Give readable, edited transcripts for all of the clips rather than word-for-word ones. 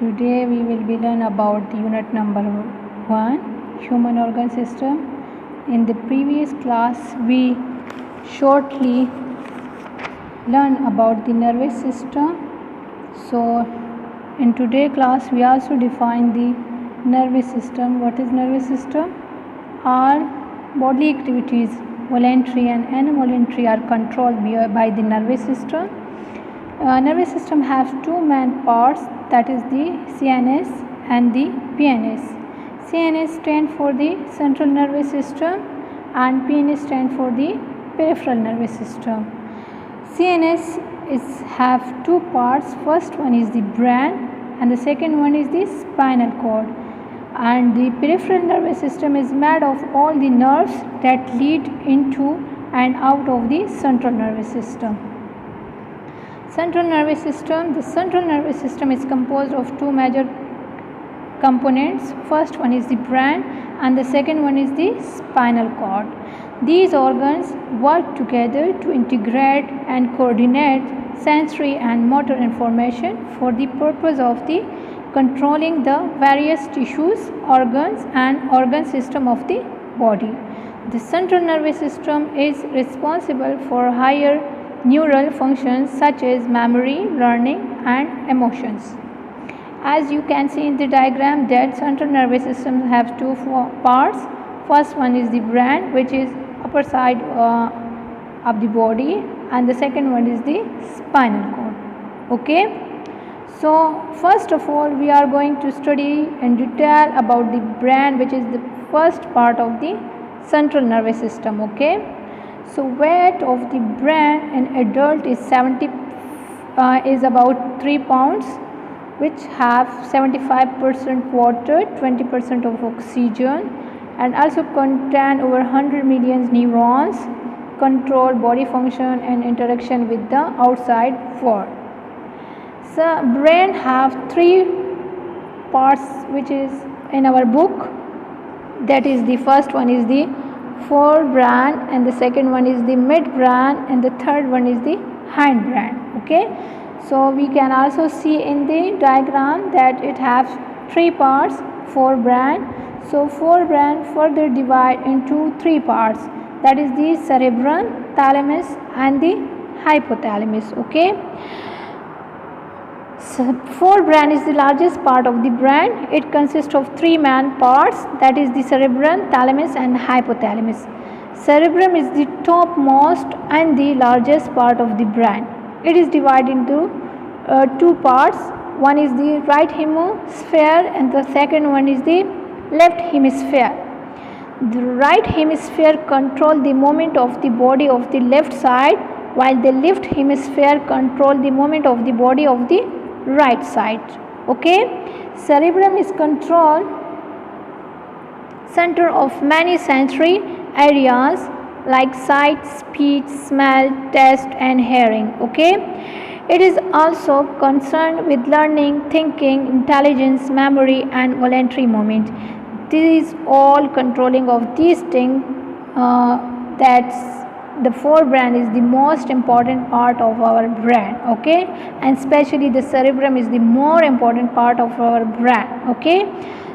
Today we will be learn about the unit number 1, human organ system. In the previous class we shortly learned about the nervous system. So in today's class we also define the nervous system. What is nervous system? All bodily activities, voluntary and involuntary, are controlled by the nervous system. Nervous system has two main parts, that is the CNS and the PNS. CNS stands for the central nervous system and PNS stands for the peripheral nervous system. CNS have two parts. First one is the brain and the second one is the spinal cord. And the peripheral nervous system is made of all the nerves that lead into and out of the central nervous system. Central nervous system. The central nervous system is composed of two major components. First one is the brain and the second one is the spinal cord. These organs work together to integrate and coordinate sensory and motor information for the purpose of the controlling the various tissues, organs and organ system of the body. The central nervous system is responsible for higher neural functions such as memory, learning and emotions. As you can see in the diagram that central nervous system has two parts. First one is the brain, which is upper side of the body, and the second one is the spinal cord. Okay. So first of all we are going to study in detail about the brain, which is the first part of the central nervous system. Okay. So weight of the brain in adult is about 3 pounds, which have 75% water, 20% of oxygen, and also contain over 100 million neurons, control body function and interaction with the outside world. So brain have 3 parts, which is in our book. That is, the first one is the forebrain and the second one is the midbrain and the third one is the hindbrain. Okay. So we can also see in the diagram that it has 3 parts, forebrain. So forebrain further divide into 3 parts, that is the cerebrum, thalamus and the hypothalamus. Okay. So forebrain is the largest part of the brain. It consists of 3 main parts, that is the cerebrum, thalamus and hypothalamus. Cerebrum is the topmost and the largest part of the brain. It is divided into 2 parts. One is the right hemisphere and the second one is the left hemisphere. The right hemisphere controls the movement of the body of the left side, while the left hemisphere controls the movement of the body of the right side. Okay. Cerebrum is control center of many sensory areas like sight, speech, smell, taste and hearing. Okay. It is also concerned with learning, thinking, intelligence, memory and voluntary movement. These all controlling of these things. That's the forebrain is the most important part of our brain. Okay. And especially the cerebrum is the more important part of our brain. Okay.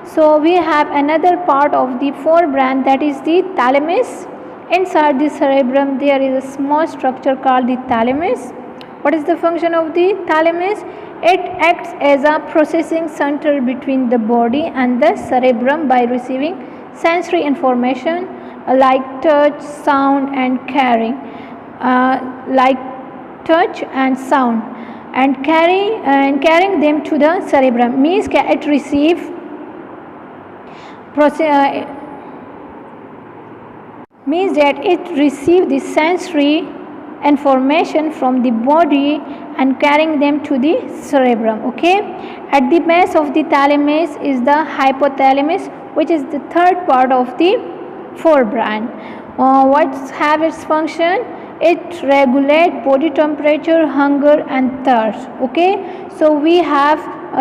So we have another part of the forebrain, that is the thalamus. Inside the cerebrum there is a small structure called the thalamus. What is the function of the thalamus? It acts as a processing center between the body and the cerebrum by receiving sensory information like touch, sound and carrying, like touch and sound, and carrying them to the cerebrum. Means it receive means that it receive the sensory information from the body and carrying them to the cerebrum. Okay. At the base of the thalamus is the hypothalamus, which is the third part of the forebrain. What have its function? It regulates body temperature, hunger and thirst. Okay. So we have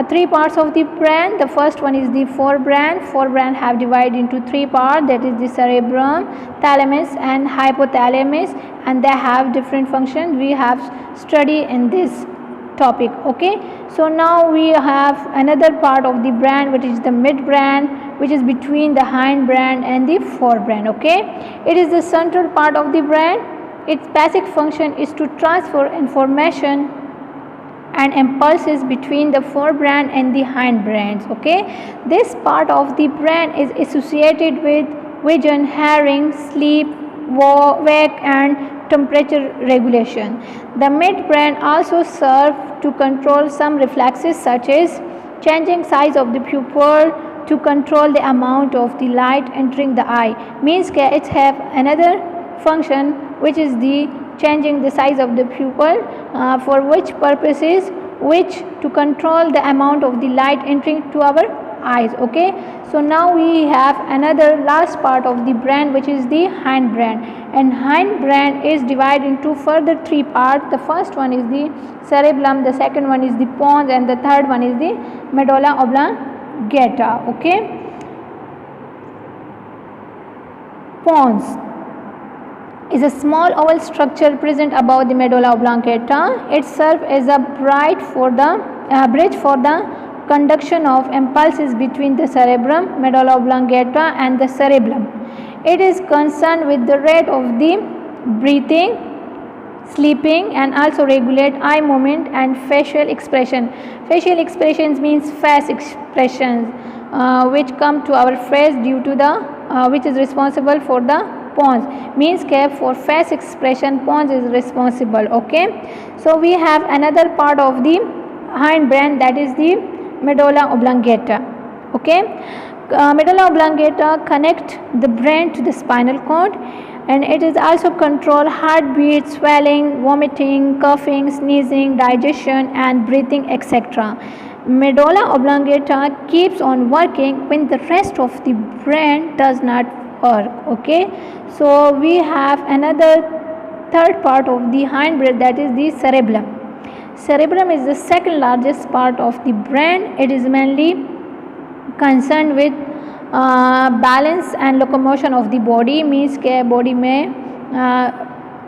3 parts of the brain. The first one is the forebrain. Forebrain have divided into 3 parts, that is the cerebrum, thalamus and hypothalamus, and they have different functions. We have studied in this topic. Okay, so now we have another part of the brain, which is the midbrain, which is between the hindbrain and the forebrain. Okay, it is the central part of the brain. Its basic function is to transfer information and impulses between the forebrain and the hindbrains. Okay, this part of the brain is associated with vision, hearing, sleep, wake and temperature regulation. The midbrain also serves to control some reflexes such as changing size of the pupil to control the amount of the light entering the eye. Means that it have another function, which is the changing the size of the pupil, for which purposes, which to control the amount of the light entering to our eyes. Okay, so now we have another last part of the brain, which is the hindbrain, and hindbrain is divided into further three parts. The first one is the cerebellum, the second one is the pons, and the third one is the medulla oblongata. Okay, pons is a small oval structure present above the medulla oblongata. It serves as a bridge for the conduction of impulses between the cerebrum, medulla oblongata and the cerebellum. It is concerned with the rate of the breathing, sleeping, and also regulate eye movement and facial expression. Facial expressions means face expressions, which come to our face due to the which is responsible for the pons. Means for face expression, pons is responsible. Okay, so we have another part of the hindbrain, that is the medulla oblongata. Okay, medulla oblongata connect the brain to the spinal cord, and it is also control heartbeat, swelling, vomiting, coughing, sneezing, digestion and breathing, etc. Medulla oblongata keeps on working when the rest of the brain does not work. Okay, so we have another third part of the hindbrain, that is the cerebellum. Cerebellum is the second largest part of the brain. It is mainly concerned with balance and locomotion of the body. Means के body में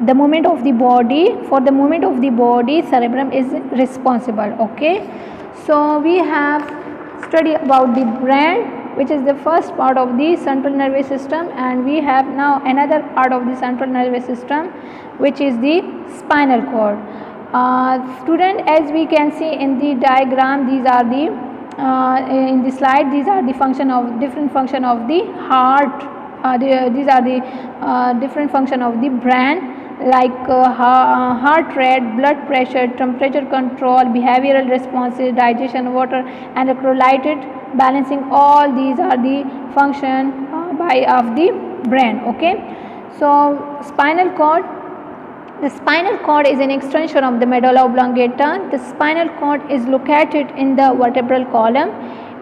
the movement of the body, for the movement of the body cerebellum is responsible. Okay, so we have study about the brain, which is the first part of the central nervous system, and we have now another part of the central nervous system, which is the spinal cord. Student, as we can see in the diagram, these are the in the slide, these are the different function of the heart. These are the different function of the brain, like heart rate, blood pressure, temperature control, behavioral responses, digestion, water and electrolyte balancing. All these are the function of the brain. Okay, so spinal cord. The spinal cord is an extension of the medulla oblongata. The spinal cord is located in the vertebral column.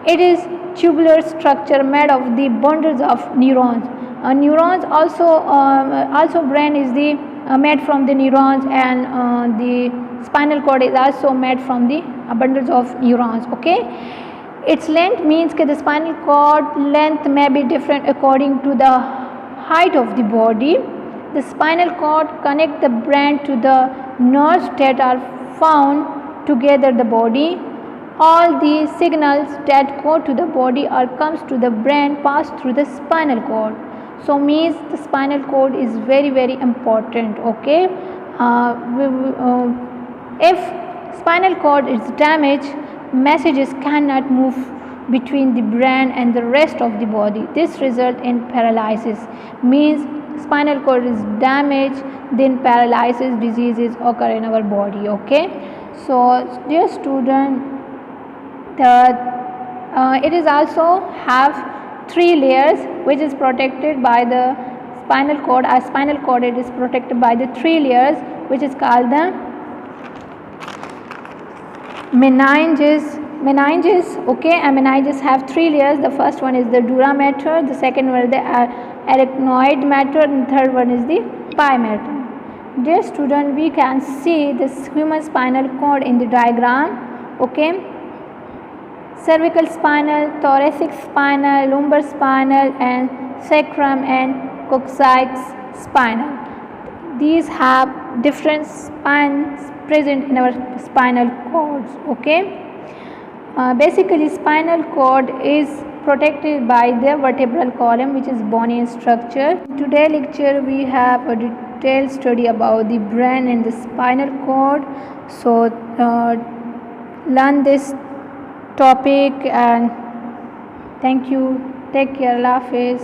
It is tubular structure made of the bundles of neurons. Neurons also brain is the made from the neurons, and the spinal cord is also made from the bundles of neurons. Okay, its length means that the spinal cord length may be different according to the height of the body. The spinal cord connects the brain to the nerves that are found together the body. All the signals that go to the body or comes to the brain pass through the spinal cord. So means the spinal cord is very, very important. Okay, if spinal cord is damaged, messages cannot move between the brain and the rest of the body. This results in paralysis. Means spinal cord is damaged, then paralysis diseases occur in our body. Okay, so dear student, it is also have three layers, which is protected by the spinal cord. Our spinal cord, it is protected by the three layers, which is called the meninges. Okay, and meninges have three layers. The first one is the dura mater, the second one is the arachnoid matter, and third one is the pie matter. Dear student, we can see this human spinal cord in the diagram. Okay, cervical spinal, thoracic spinal, lumbar spinal, and sacrum and coccyx spinal. these have different spines present in our spinal cords. Okay, basically spinal cord is protected by the vertebral column, which is bony in structure. In today's lecture we have a detailed study about the brain and the spinal cord. So learn this topic, and thank you. Take care. Allah Hafiz.